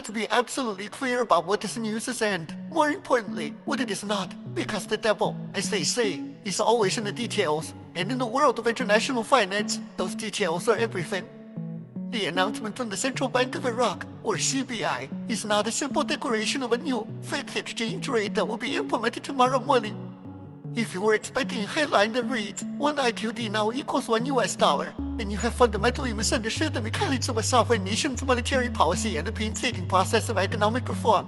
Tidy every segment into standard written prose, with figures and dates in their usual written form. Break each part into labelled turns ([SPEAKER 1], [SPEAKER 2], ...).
[SPEAKER 1] Let's be absolutely clear about what this news is and, more importantly, what it is not, because the devil, as they say, is always in the details, and in the world of international finance, those details are everything. The announcement from the Central Bank of Iraq, or CBI, is not a simple declaration of a new, fixed exchange rate that will be implemented tomorrow morning. If you were expecting a headline that reads, 1 IQD now equals $1, then you have fundamentally misunderstood the mechanics of a sovereign nation's monetary policy and the painstaking process of economic reform.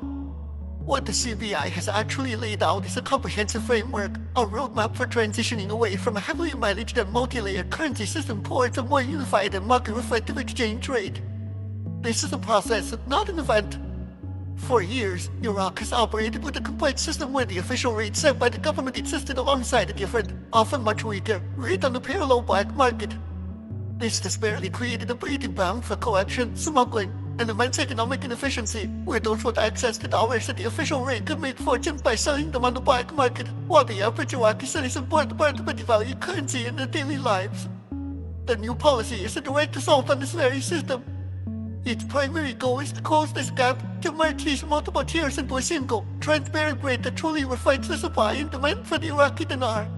[SPEAKER 1] What the CBI has actually laid out is a comprehensive framework, a roadmap for transitioning away from a heavily managed and multi-layered currency system towards a more unified and market-reflective exchange rate. This is a process, not an event. For years, Iraq has operated with a complex system where the official rate set by the government existed alongside a different, often much weaker, rate on the parallel black market. This disparity created a breeding ground for collection, smuggling, and immense economic inefficiency, where those with access to dollars at the official rate could make fortunes by selling them on the black market, while the average Iraqi citizen bore the brunt of a devalued currency in their daily lives. The new policy is a direct assault on this very system. Its primary goal is to close this gap, to merge these multiple tiers into a single, transparent rate that truly reflects the supply and demand for the Iraqi dinar.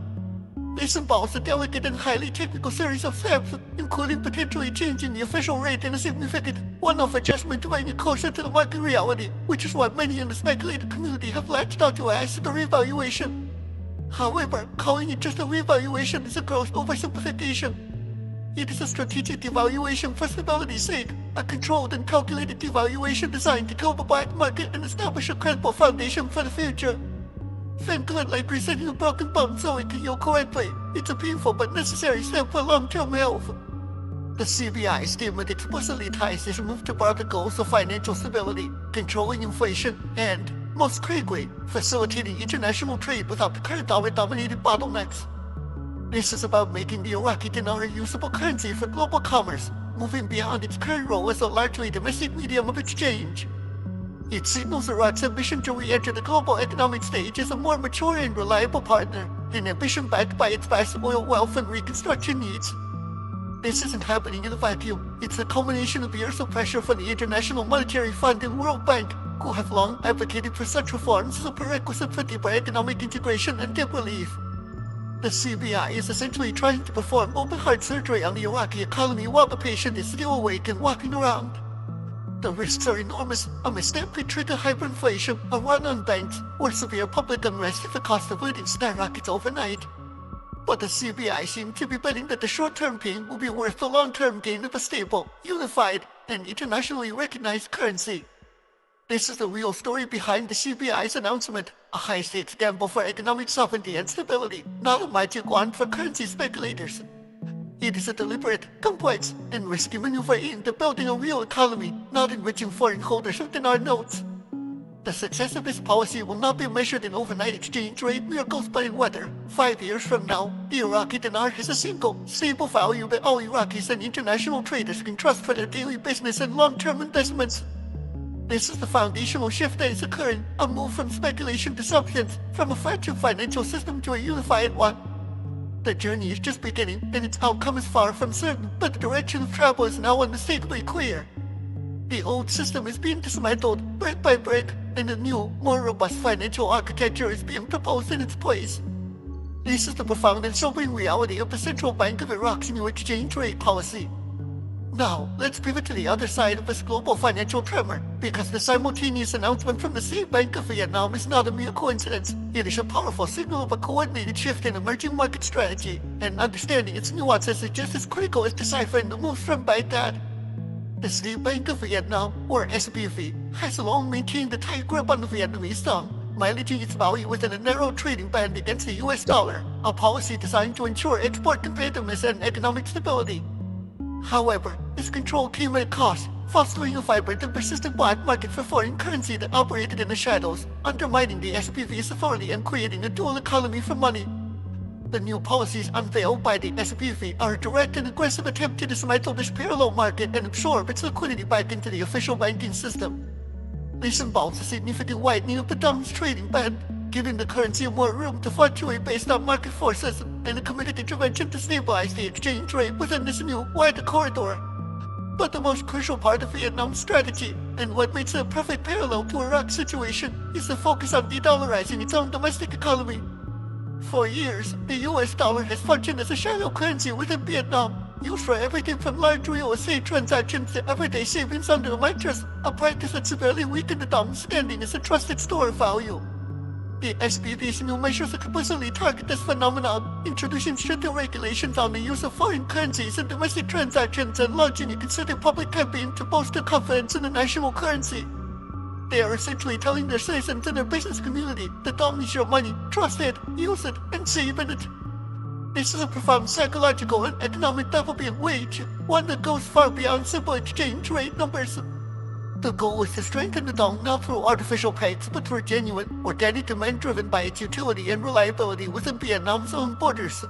[SPEAKER 1] This involves a delicate and highly technical series of steps, including potentially changing the official rate in a significant one-off adjustment to bring it closer to the market reality, which is what many in the speculator community have latched onto as the revaluation. However, calling it just a revaluation is a gross oversimplification. It is a strategic devaluation for stability's sake, a controlled and calculated devaluation designed to kill the black market and establish a credible foundation for the future. Think good like resetting a broken bone so it can heal correctly. It's a painful but necessary step for long-term health. The CBI statement explicitly ties this move to broader goals of financial stability, controlling inflation, and, most critically, facilitating international trade without the current dollar-dominated bottlenecks. This is about making the Iraqi dinar a usable currency for global commerce, moving beyond its current role as a largely domestic medium of exchange. It signals Iraq's ambition to re-enter the global economic stage as a more mature and reliable partner, an ambition backed by its vast oil wealth and reconstruction needs. This isn't happening in a vacuum. It's the culmination of years of pressure from the International Monetary Fund and World Bank, who have long advocated for such reforms as a prerequisite for deeper economic integration and debt relief. The CBI is essentially trying to perform open-heart surgery on the Iraqi economy while the patient is still awake and walking around. The risks are enormous. A misstep could trigger hyperinflation, a run on banks, or severe public unrest if the cost of living skyrockets overnight. But the CBI seems to be betting that the short-term pain will be worth the long-term gain of a stable, unified, and internationally recognized currency. This is the real story behind the CBI's announcement, a high-stakes gamble for economic sovereignty and stability, not a magic wand for currency speculators. It is a deliberate, complex, and risky maneuver aimed at building a real economy, not enriching foreign holders of dinar notes. The success of this policy will not be measured in overnight exchange rate miracles, but in whether, 5 years from now, the Iraqi dinar has a single, stable value that all Iraqis and international traders can trust for their daily business and long-term investments. This is the foundational shift that is occurring, a move from speculation to substance, from a fractured financial system to a unified one. The journey is just beginning, and its outcome is far from certain, but the direction of travel is now unmistakably clear. The old system is being dismantled, brick by brick, and a new, more robust financial architecture is being proposed in its place. This is the profound and sobering reality of the Central Bank of Iraq's new exchange rate policy. Now, let's pivot to the other side of this global financial tremor, because the simultaneous announcement from the State Bank of Vietnam is not a mere coincidence. It is a powerful signal of a coordinated shift in emerging market strategy, and understanding its nuances is just as critical as deciphering the moves from Baghdad. The State Bank of Vietnam, or SBV, has long maintained a tight grip on the Vietnamese Dong, managing its value within a narrow trading band against the US dollar, a policy designed to ensure export competitiveness and economic stability. However, this control came at a cost, fostering a vibrant and persistent black market for foreign currency that operated in the shadows, undermining the SPV's authority and creating a dual economy for money. The new policies unveiled by the SPV are a direct and aggressive attempt to dismantle this parallel market and absorb its liquidity back into the official banking system. This involves a significant widening of the Dong's trading band, giving the currency more room to fluctuate based on market forces, and a committed intervention to stabilize the exchange rate within this new, wider corridor. But the most crucial part of Vietnam's strategy, And what makes it a perfect parallel to Iraq's situation is the focus on de-dollarizing its own domestic economy. For years, the US dollar has functioned as a shadow currency within Vietnam, used for everything from large real estate transactions to everyday savings under a mattress, a practice that severely weakened the Dong's standing as a trusted store of value. The SBV's new measures explicitly target this phenomenon, introducing stricter regulations on the use of foreign currencies in domestic transactions and launching a concerted public campaign to bolster confidence in the national currency. They are essentially telling their citizens and their business community that Dong is your money, trust it, use it, and save in it. This is a profound psychological and economic battle being waged, one that goes far beyond simple exchange rate numbers. The goal is to strengthen the Dong not through artificial pegs, but through genuine, organic demand driven by its utility and reliability within Vietnam's own borders.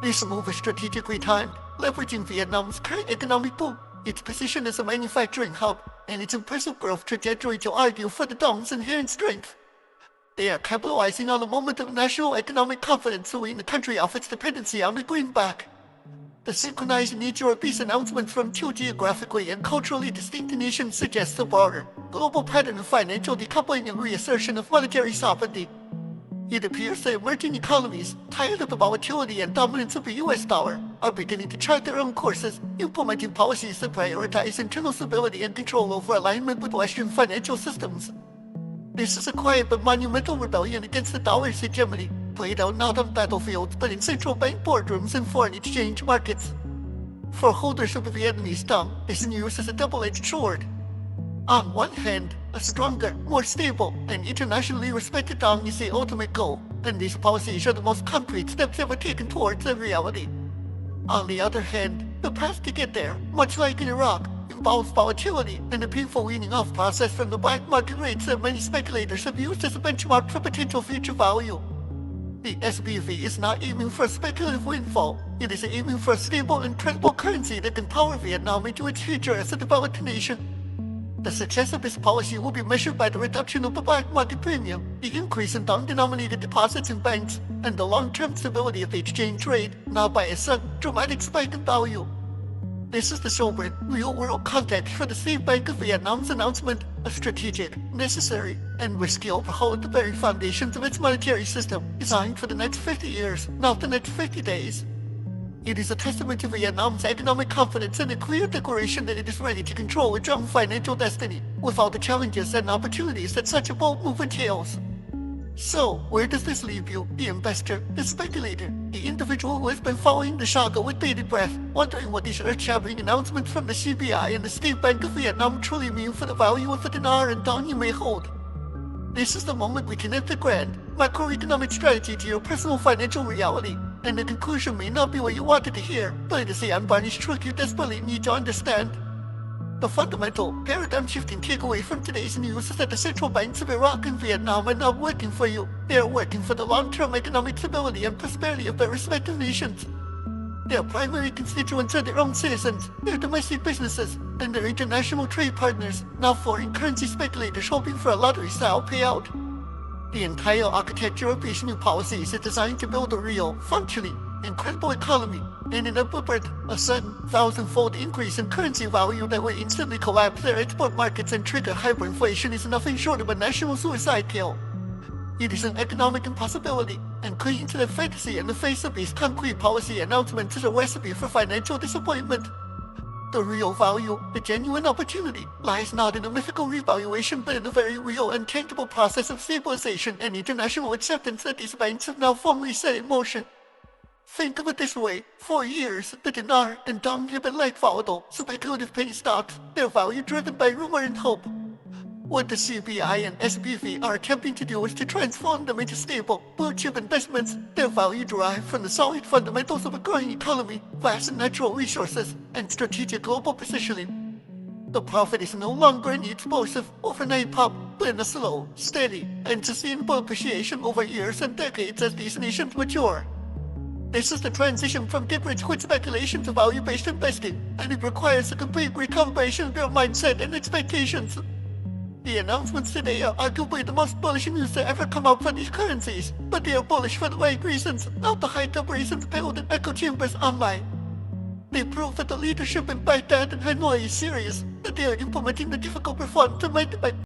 [SPEAKER 1] This move is strategically timed, leveraging Vietnam's current economic boom, its position as a manufacturing hub, and its impressive growth trajectory to argue for the Dong's inherent strength. They are capitalizing on a moment of national economic confidence to wean the country off its dependency on the greenback. The synchronized nature of these announcements from two geographically and culturally distinct nations suggests a broader, global pattern of financial decoupling and reassertion of monetary sovereignty. It appears that emerging economies, tired of the volatility and dominance of the US dollar, are beginning to chart their own courses, implementing policies that prioritize internal stability and control over alignment with Western financial systems. This is a quiet but monumental rebellion against the dollar's hegemony, played out not on battlefields but in central bank boardrooms and foreign exchange markets. For holders of the Vietnamese Dong, this news is a double-edged sword. On one hand, a stronger, more stable, and internationally respected Dong is the ultimate goal, and these policies are the most concrete steps ever taken towards that reality. On the other hand, the path to get there, much like in Iraq, involves volatility and a painful weaning off process from the black market rates that many speculators have used as a benchmark for potential future value. The SBV is not aiming for a speculative windfall. It is aiming for a stable and credible currency that can power Vietnam into its future as a developed nation. The success of this policy will be measured by the reduction of the black market premium, the increase in Dong-denominated deposits in banks, and the long-term stability of the exchange rate, not by a sudden, dramatic spike in value. This is the sober, real-world context for the State Bank of Vietnam's announcement, a strategic, necessary, and risky overhaul of the very foundations of its monetary system, designed for the next 50 years, not the next 50 days. It is a testament to Vietnam's economic confidence and a clear declaration that it is ready to control its own financial destiny, with all the challenges and opportunities that such a bold move entails. So, where does this leave you, the investor, the speculator, the individual who has been following the saga with bated breath, wondering what these earth-shattering announcements from the CBI and the State Bank of Vietnam truly mean for the value of the dinar and dong you may hold? This is the moment we connect the grand, macroeconomic strategy to your personal financial reality, and the conclusion may not be what you wanted to hear, but it is the unvarnished truth you desperately need to understand. The fundamental, paradigm-shifting takeaway from today's news is that the central banks of Iraq and Vietnam are not working for you. They are working for the long-term economic stability and prosperity of their respective nations. Their primary constituents are their own citizens, their domestic businesses, and their international trade partners, not foreign currency speculators hoping for a lottery-style payout. The entire architecture of these new policies is designed to build a real, functioning, incredible economy, and in a blueprint, a sudden, thousand-fold increase in currency value that will instantly collapse their export markets and trigger hyperinflation is nothing short of a national suicide kill. It is an economic impossibility, and clinging to the fantasy in the face of these concrete policy announcements is a recipe for financial disappointment. The real value, the genuine opportunity, lies not in a mythical revaluation but in the very real and tangible process of stabilization and international acceptance that these banks have now formally set in motion. Think of it this way, for years, the dinar and dong have been like volatile, speculative penny stocks, their value driven by rumor and hope. What the CBI and SBV are attempting to do is to transform them into stable, blue-chip investments, their value derived from the solid fundamentals of a growing economy, vast natural resources, and strategic global positioning. The profit is no longer an explosive, overnight pop, but in a slow, steady, and sustainable appreciation over years and decades as these nations mature. This is the transition from get-rich-quick speculation to value-based investing, and it requires a complete recalibration of your mindset and expectations. The announcements today are arguably the most bullish news to ever come out from these currencies, but they are bullish for the right reasons, not the hyped-up reasons peddled in echo chambers online. They prove that the leadership in Baghdad and Hanoi is serious, that they are implementing the difficult reform to